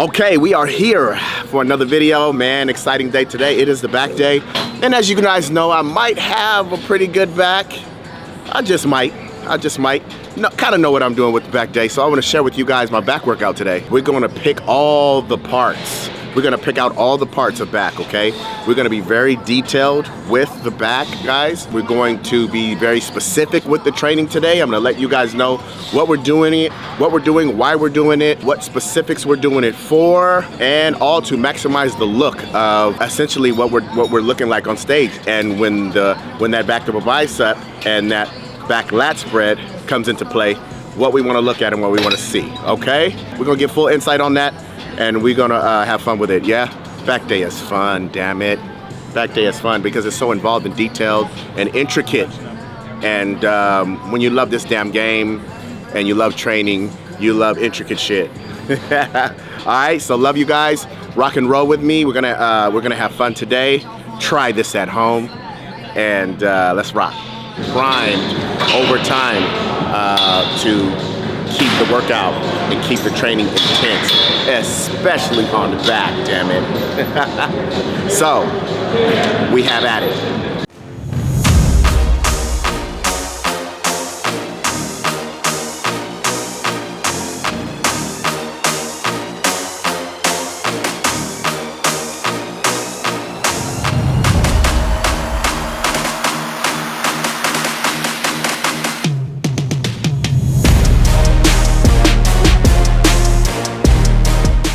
Okay, we are here for another video, man. Exciting day today. It is the back day. And as you guys know, I might have a pretty good back. I just might. Kind of know what I'm doing with the back day. So I want to share with you guys my back workout today. We're going to pick all the parts. We're going to pick out all the parts of back, okay? We're going to be very detailed with the back, guys. We're going to be very specific with the training today. I'm going to let you guys know what we're doing, why we're doing it, what specifics we're doing it for, and all to maximize the look of essentially what we're looking like on stage. And when that back double bicep and that back lat spread comes into play, what we want to look at and what we want to see, okay? We're going to get full insight on that. And we're gonna have fun with it, yeah? Back day is fun, damn it. Back day is fun because it's so involved and detailed and intricate. And when you love this damn game and you love training, you love intricate shit. All right, so love you guys. Rock and roll with me. We're gonna have fun today. Try this at home, and let's rock. Grind over time to keep the workout and keep the training intense, especially on the back, damn it. So, we have at it.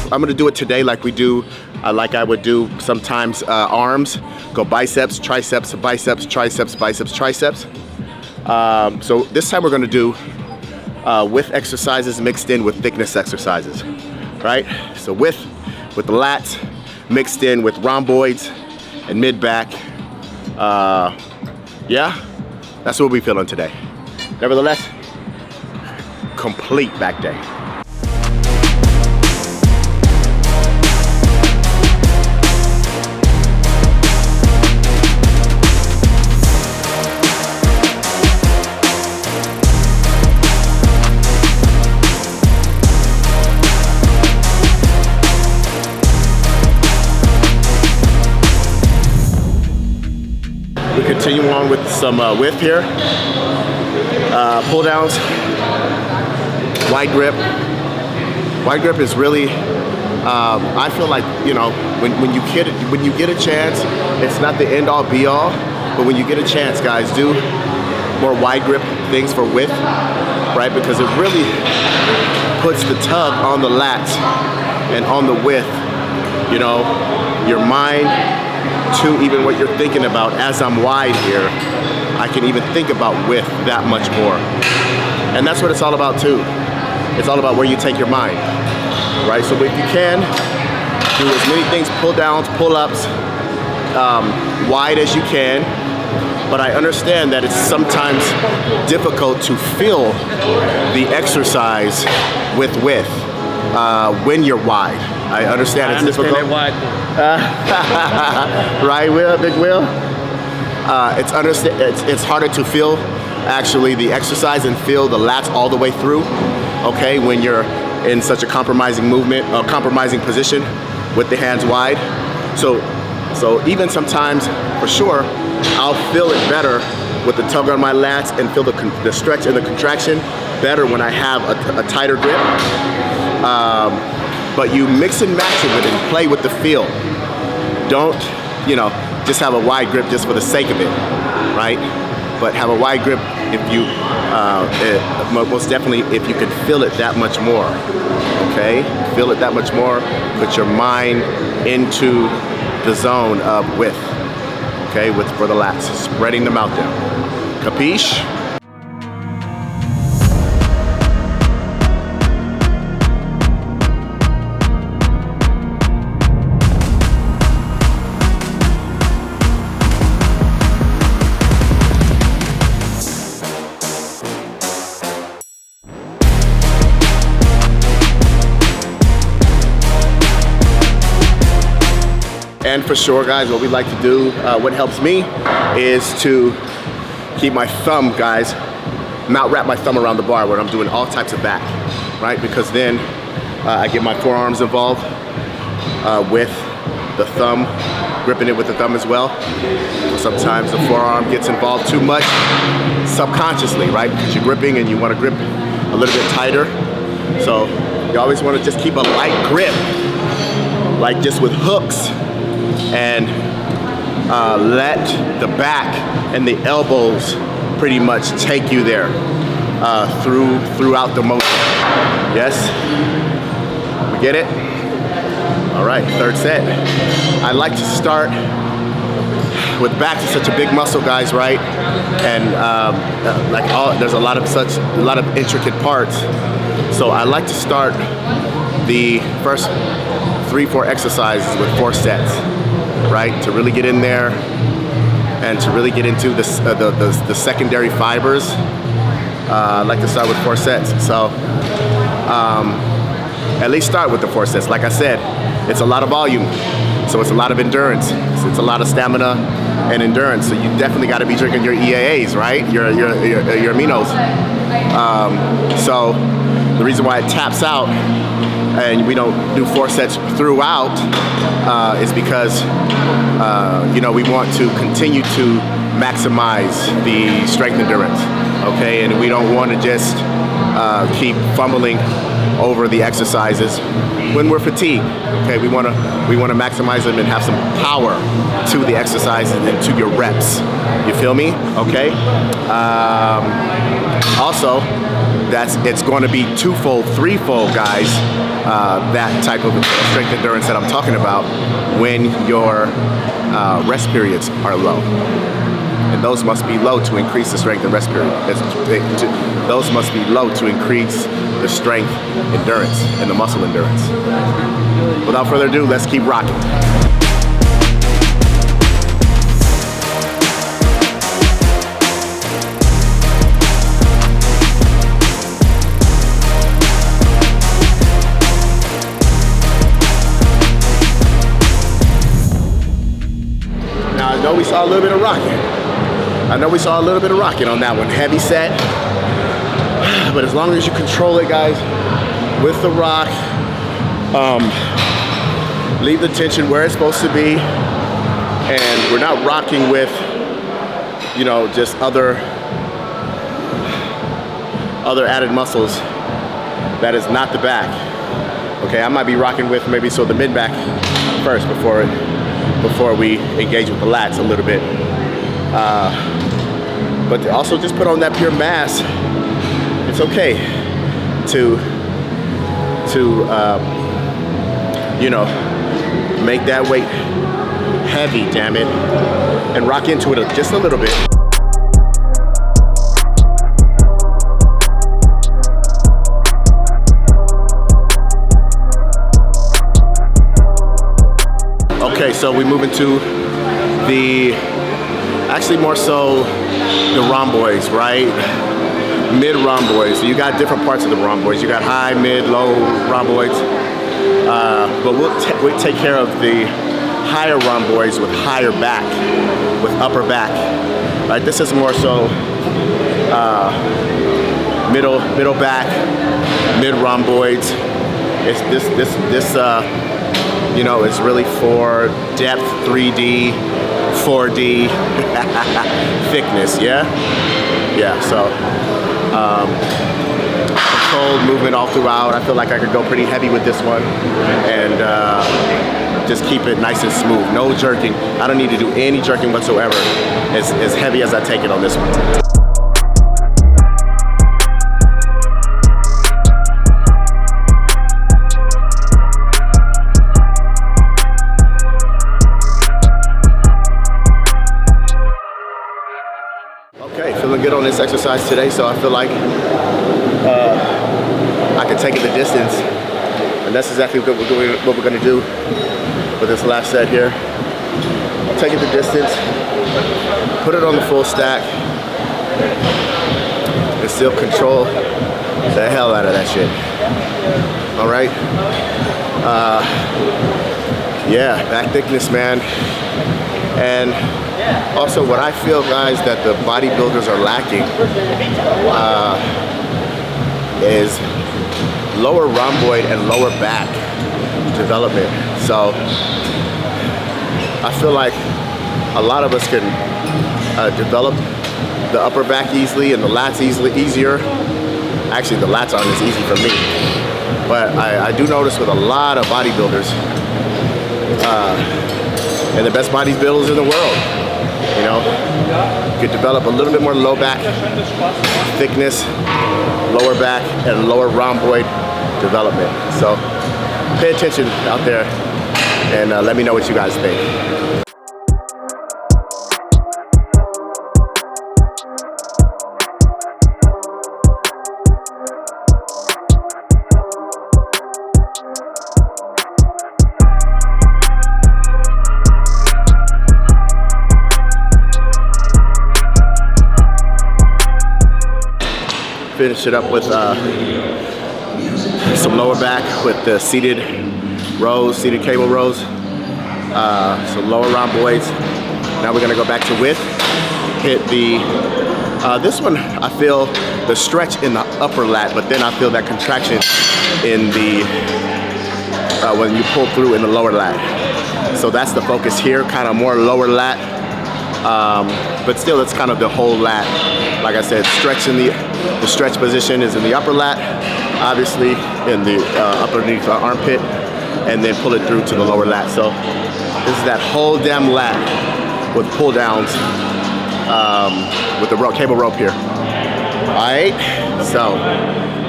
I'm gonna do it today like we do, like I would do sometimes arms. Go biceps, triceps, biceps, triceps, biceps, triceps. So this time we're gonna do width exercises mixed in with thickness exercises, right? So width with the lats, mixed in with rhomboids and mid-back. Yeah, that's what we're feeling today. Nevertheless, complete back day. We continue on with some width here. Pull downs, wide grip. Wide grip is really, I feel like, you know, when you get a chance, it's not the end all be all, but when you get a chance, guys, do more wide grip things for width, right? Because it really puts the tug on the lats and on the width, you know, your mind to even what you're thinking about. As I'm wide here, I can even think about width that much more. And that's what it's all about too. It's all about where you take your mind, right? So if you can, do as many things, pull downs, pull ups, wide as you can. But I understand that it's sometimes difficult to feel the exercise with width when you're wide. I understand it's difficult. Wide. Right, Will? Big Will? It's harder to feel actually the exercise and feel the lats all the way through, okay, when you're in such a compromising movement, compromising position with the hands wide. So even sometimes, for sure, I'll feel it better with the tug on my lats and feel the stretch and the contraction better when I have a tighter grip. But you mix and match it with it and play with the feel. Don't, you know, just have a wide grip just for the sake of it, right? But have a wide grip if you, most definitely if you can feel it that much more, okay? Feel it that much more, put your mind into the zone of width, okay? For the lats, spreading them out there. Capiche? And for sure, guys, what we like to do, what helps me is to keep my thumb, guys, not wrap my thumb around the bar when I'm doing all types of back, right? Because then I get my forearms involved with the thumb, gripping it with the thumb as well. Sometimes the forearm gets involved too much subconsciously, right? Because you're gripping and you want to grip a little bit tighter. So you always want to just keep a light grip, like just with hooks, and let the back and the elbows pretty much take you there throughout the motion. Yes? We get it? All right, third set. I like to start with back is such a big muscle, guys, right? And there's a lot of intricate parts. So I like to start the first 3-4 exercises with 4 sets, right? To really get in there and to really get into the secondary fibers. I like to start with 4 sets. So at least start with the 4 sets. Like I said, it's a lot of volume, so it's a lot of endurance. It's a lot of stamina and endurance. So you definitely got to be drinking your EAAs, right? Your aminos. So the reason why it taps out and we don't do 4 sets throughout is because we want to continue to maximize the strength endurance, okay? And we don't want to just keep fumbling over the exercises when we're fatigued, okay? We want to maximize them and have some power to the exercises and to your reps. You feel me? Okay. Also, it's going to be 2-fold, 3-fold, guys. That type of strength endurance that I'm talking about when your rest periods are low. And those must be low to increase the strength and rest period. Those must be low to increase the strength endurance and the muscle endurance. Without further ado, let's keep rocking. Now I know we saw a little bit of rocking on that one. Heavy set. But as long as you control it, guys, with the rock, leave the tension where it's supposed to be, and we're not rocking with, just other added muscles that is not the back. Okay, I might be rocking with maybe the mid back first before we engage with the lats a little bit. But also just put on that pure mass. It's okay to make that weight heavy, damn it, and rock into it just a little bit. Okay, so we move into actually more so the rhomboids, right? Mid rhomboids. So you got different parts of the rhomboids. You got high, mid, low rhomboids. But we'll take care of the higher rhomboids with higher back, with upper back. Right? This is more so middle back, mid rhomboids. It's this it's really for depth, 3D, 4D thickness. Yeah. So controlled movement all throughout. I feel like I could go pretty heavy with this one and just keep it nice and smooth. No jerking. I don't need to do any jerking whatsoever. As heavy as I take it on this one. Okay, feeling good on this exercise today, so I feel like I can take it the distance, and that's exactly what we're going to do with this last set here. I'll take it the distance, put it on the full stack, and still control the hell out of that shit. All right. Yeah, back thickness, man. And also what I feel, guys, that the bodybuilders are lacking is lower rhomboid and lower back development. So I feel like a lot of us can develop the upper back easily and the lats easier. Actually, the lats aren't as easy for me, but I do notice with a lot of bodybuilders, and the best bodybuilders in the world, you know, you could develop a little bit more low back thickness, lower back, and lower rhomboid development. So pay attention out there and let me know what you guys think. Finish it up with some lower back with the seated rows, seated cable rows, some lower rhomboids. Now we're gonna go back to width. Hit the, this one I feel the stretch in the upper lat, but then I feel that contraction in the, when you pull through in the lower lat. So that's the focus here, kind of more lower lat, but still it's kind of the whole lat. Like I said, stretch in the stretch position is in the upper lat, obviously in the underneath the armpit, and then pull it through to the lower lat. So this is that whole damn lat with pull downs with the cable rope here. All right, so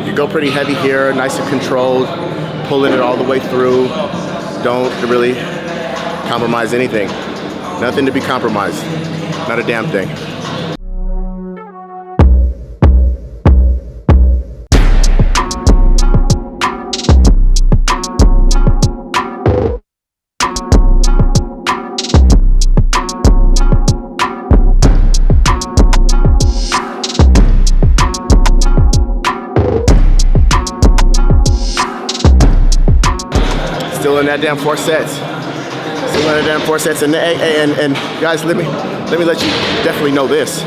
you go pretty heavy here, nice and controlled, pulling it all the way through. Don't really compromise anything. Nothing to be compromised, not a damn thing. Still in that damn 4 sets. Still in that damn 4 sets. And guys, let me let you definitely know this.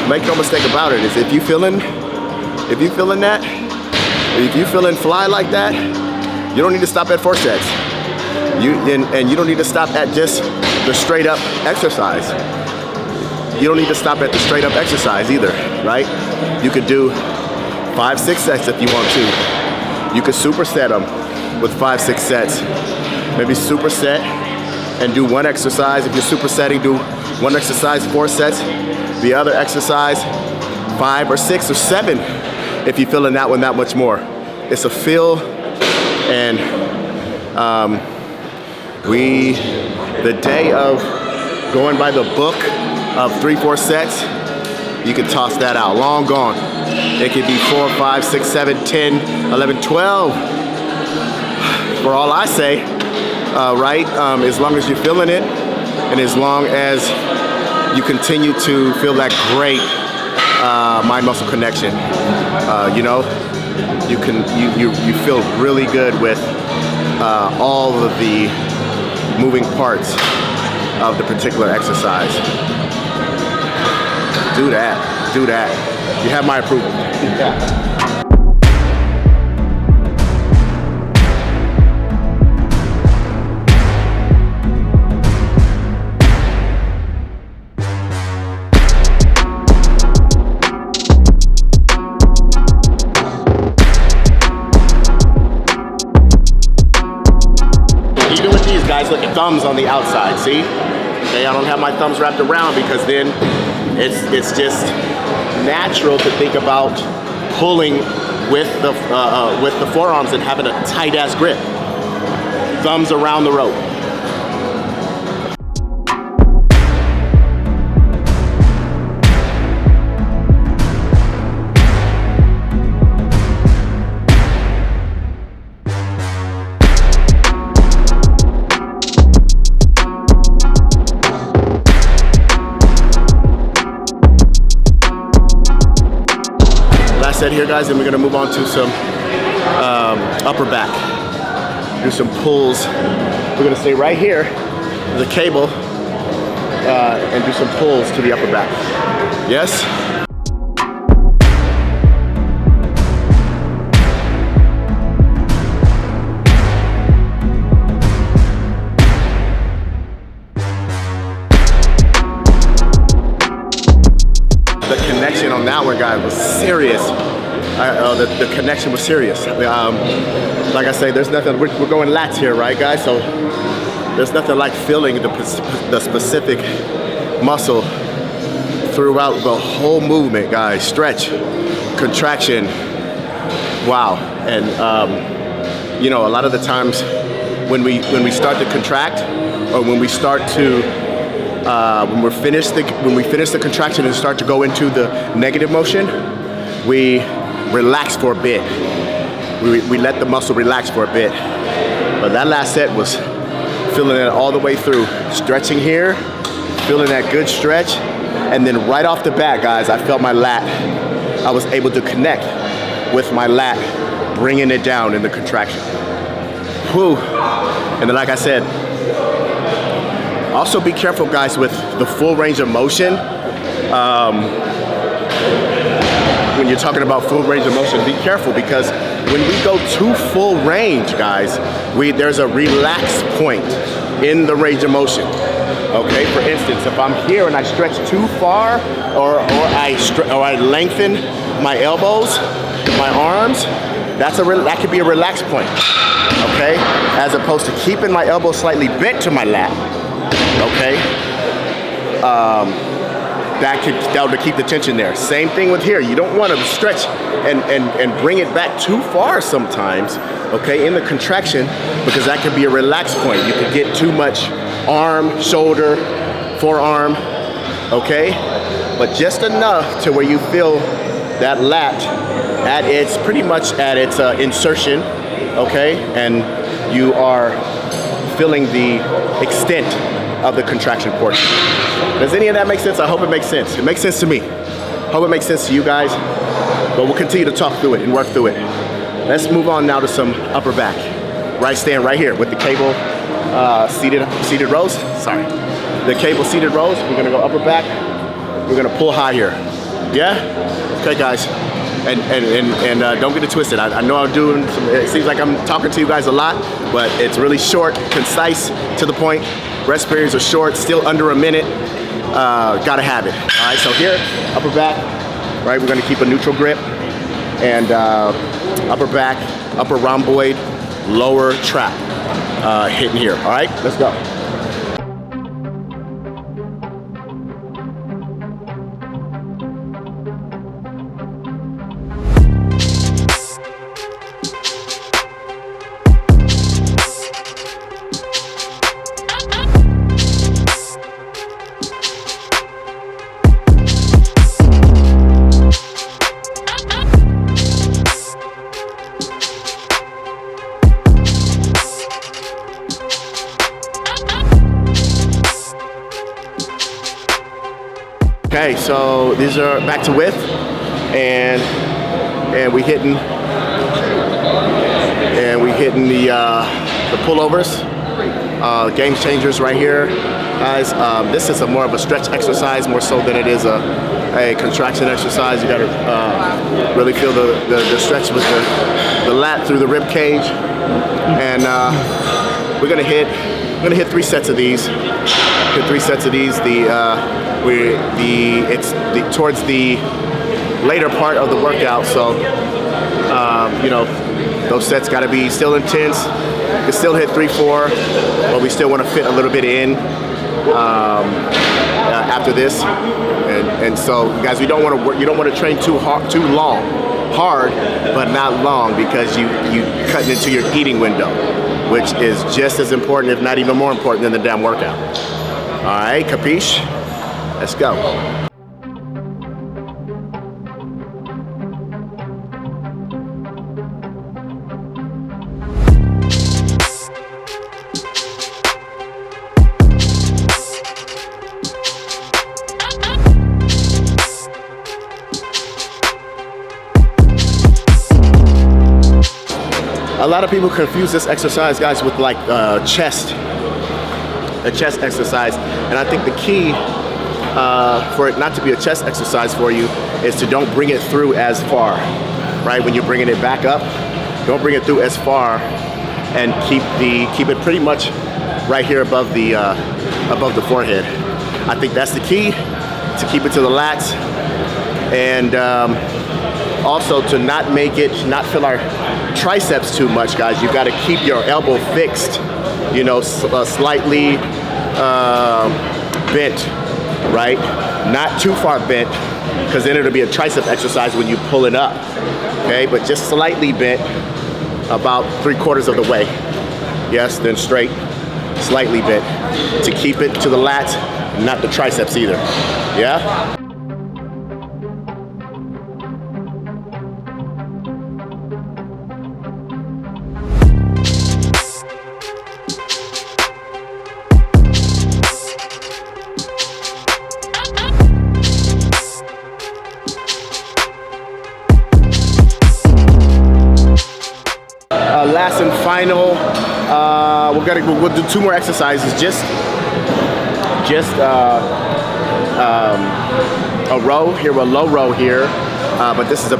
Make no mistake about it. Is if you feeling that, if you feeling fly like that, you don't need to stop at 4 sets. And you don't need to stop at just the straight up exercise. You don't need to stop at the straight up exercise either, right? You could do 5, 6 sets if you want to. You could superset them with 5, 6 sets. Maybe superset and do one exercise. If you're supersetting, do one exercise, 4 sets. The other exercise, 5 or 6 or 7 if you're feeling that one that much more. It's a feel, and the day of going by the book of 3, 4 sets, you can toss that out, long gone. It could be 4, 5, 6, 7, 10, 11, 12. For all I say, right? As long as you're feeling it, and as long as you continue to feel that great mind-muscle connection, you know, you feel really good with all of the moving parts of the particular exercise. Do that. Do that. You have my approval. Yeah. Guys, look at thumbs on the outside, see? Okay, I don't have my thumbs wrapped around because then it's just natural to think about pulling with the forearms and having a tight ass grip. Thumbs around the rope. Set here, guys, and we're gonna move on to some upper back. Do some pulls. We're gonna stay right here, the cable, and do some pulls to the upper back. that one, guys, was serious. The connection was serious. Like I say, there's nothing, we're going lats here, right, guys? So there's nothing like feeling the specific muscle throughout the whole movement, guys. Stretch, contraction, wow. And you know, a lot of the times when we start to contract, or when we start to when we finish the contraction and start to go into the negative motion, we relax for a bit. We let the muscle relax for a bit. But that last set was feeling it all the way through. Stretching here, feeling that good stretch, and then right off the bat, guys, I felt my lat. I was able to connect with my lat, bringing it down in the contraction. Whew. And then, like I said, also be careful, guys, with the full range of motion. When you're talking about full range of motion, be careful, because when we go to full range, guys, there's a relax point in the range of motion. Okay, for instance, if I'm here and I stretch too far, or I lengthen my elbows, my arms, that could be a relax point. Okay, as opposed to keeping my elbow slightly bent to my lat. Okay, that would keep the tension there. Same thing with here. You don't want to stretch and bring it back too far sometimes, okay, in the contraction, because that could be a relax point. You could get too much arm, shoulder, forearm, okay? But just enough to where you feel that lat pretty much at its insertion, okay? And you are feeling the extent of the contraction portion. Does any of that make sense? I hope it makes sense. It makes sense to me. Hope it makes sense to you guys. But we'll continue to talk through it and work through it. Let's move on now to some upper back. Right stand right here with the cable seated rows. Sorry. The cable seated rows. We're gonna go upper back. We're gonna pull high here. Yeah? Okay, guys. And don't get it twisted. I know I'm doing some, it seems like I'm talking to you guys a lot, but it's really short, concise, to the point. Rest periods are short, still under a minute. Gotta have it. All right, so here, upper back, right? We're gonna keep a neutral grip, and upper back, upper rhomboid, lower trap, hitting here. All right, let's go. Okay, so these are back to width, and we hitting the pullovers, game changers right here, guys. This is more of a stretch exercise, more so than it is a contraction exercise. You got to really feel the stretch with the lat through the rib cage, and we're gonna hit 3 sets of these. Hit 3 sets of these. It's towards the later part of the workout, so you know, those sets got to be still intense. You can still hit 3-4, but we still want to fit a little bit in after this. And so, guys, you don't want to train too hard, but not long, because you cutting into your eating window, which is just as important, if not even more important, than the damn workout. All right, capiche? Let's go. A lot of people confuse this exercise, guys, with like a chest exercise, and I think the key for it not to be a chest exercise for you is to don't bring it through as far, right? When you're bringing it back up, don't bring it through as far, and keep it pretty much right here above the forehead. I think that's the key, to keep it to the lats, And also to not fill our triceps too much, guys, you got to keep your elbow fixed, you know, slightly bent, right? Not too far bent, because then it'll be a tricep exercise when you pull it up, okay? But just slightly bent, about 3/4 of the way. Yes, then straight, slightly bent, to keep it to the lats, not the triceps either, yeah? Last and final, we'll do 2 more exercises. Just a row here, a low row here, but this is a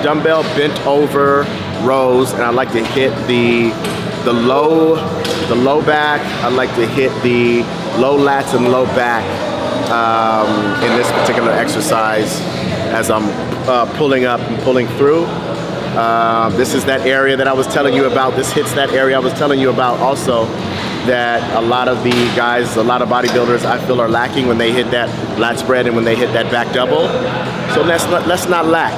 dumbbell bent over rows, and I like to hit the low back. I like to hit the low lats and low back in this particular exercise as I'm pulling up and pulling through. This is that area that I was telling you about. This hits that area I was telling you about also, that a lot of the guys, a lot of bodybuilders I feel are lacking when they hit that lat spread and when they hit that back double. So let's not lack.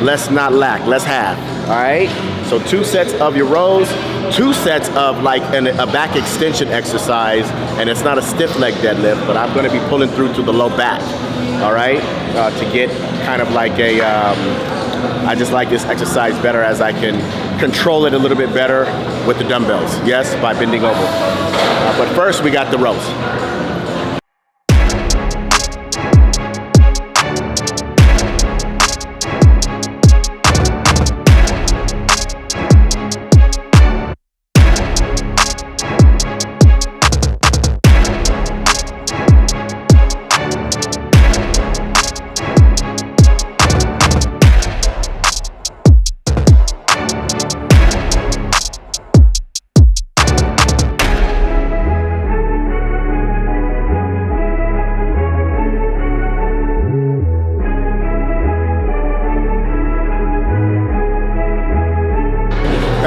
Let's not lack, let's have, all right? So 2 sets of your rows, 2 sets of like a back extension exercise, and it's not a stiff leg deadlift, but I'm gonna be pulling through to the low back, all right? To get kind of like I just like this exercise better as I can control it a little bit better with the dumbbells, yes, by bending over. But first we got the rows.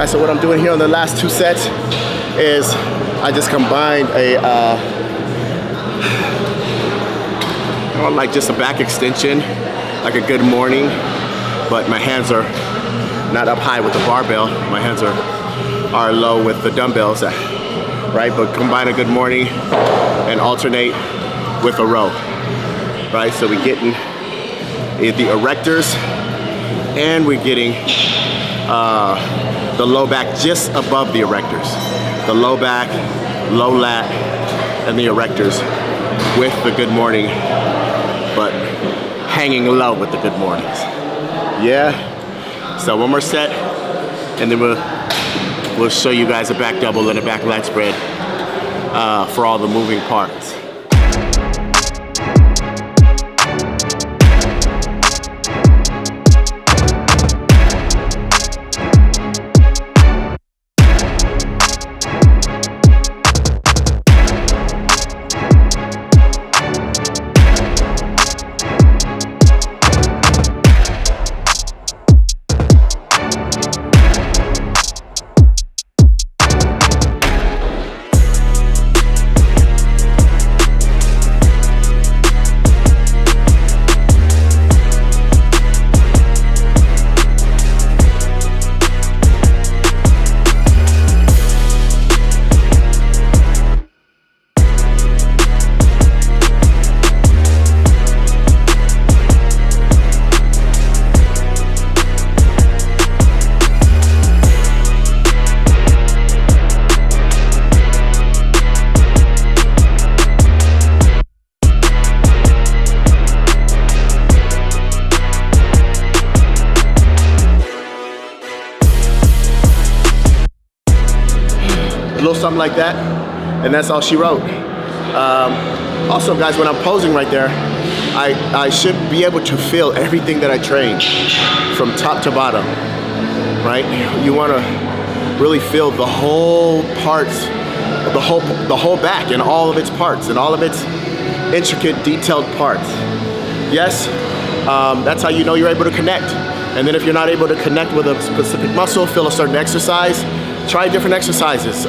So what I'm doing here on the last 2 sets is I just combined like just a back extension, like a good morning, but my hands are not up high with the barbell. My hands are low with the dumbbells, right? But combine a good morning and alternate with a row, right? So we're getting the erectors and we're getting the low back just above the erectors. The low back, low lat, and the erectors with the good morning, but hanging low with the good mornings. Yeah? So 1 more set, and then we'll show you guys a back double and a back lat spread for all the moving parts. little something like that, and that's all she wrote. Also, guys, when I'm posing right there, I should be able to feel everything that I train from top to bottom, right? You want to really feel the whole parts, the whole back and all of its parts and all of its intricate, detailed parts. Yes, that's how you know you're able to connect. And then if you're not able to connect with a specific muscle, feel a certain exercise, try different exercises.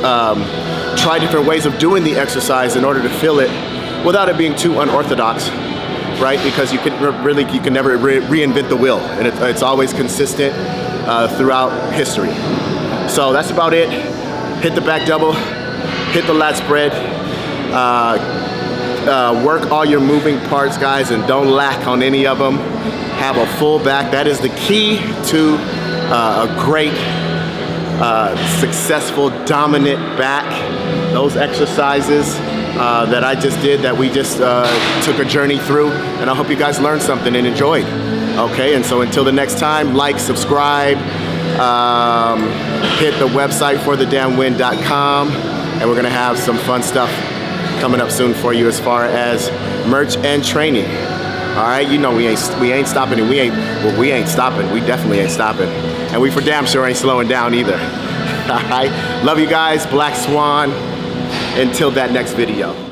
Try different ways of doing the exercise in order to feel it without it being too unorthodox, right? Because you can never reinvent the wheel, and it's always consistent throughout history. So that's about it. Hit the back double, hit the lat spread, work all your moving parts, guys, and don't lack on any of them. Have a full back. That is the key to a great, successful, dominant back. Those exercises that I just did, that we just took a journey through, and I hope you guys learned something and enjoyed. Okay, and so until the next time, like, subscribe, hit the website forthedamnwin.com, and we're gonna have some fun stuff coming up soon for you as far as merch and training. All right, you know we ain't stopping, and we ain't stopping. We definitely ain't stopping, and we for damn sure ain't slowing down either. All right, love you guys, Black Swan. Until that next video.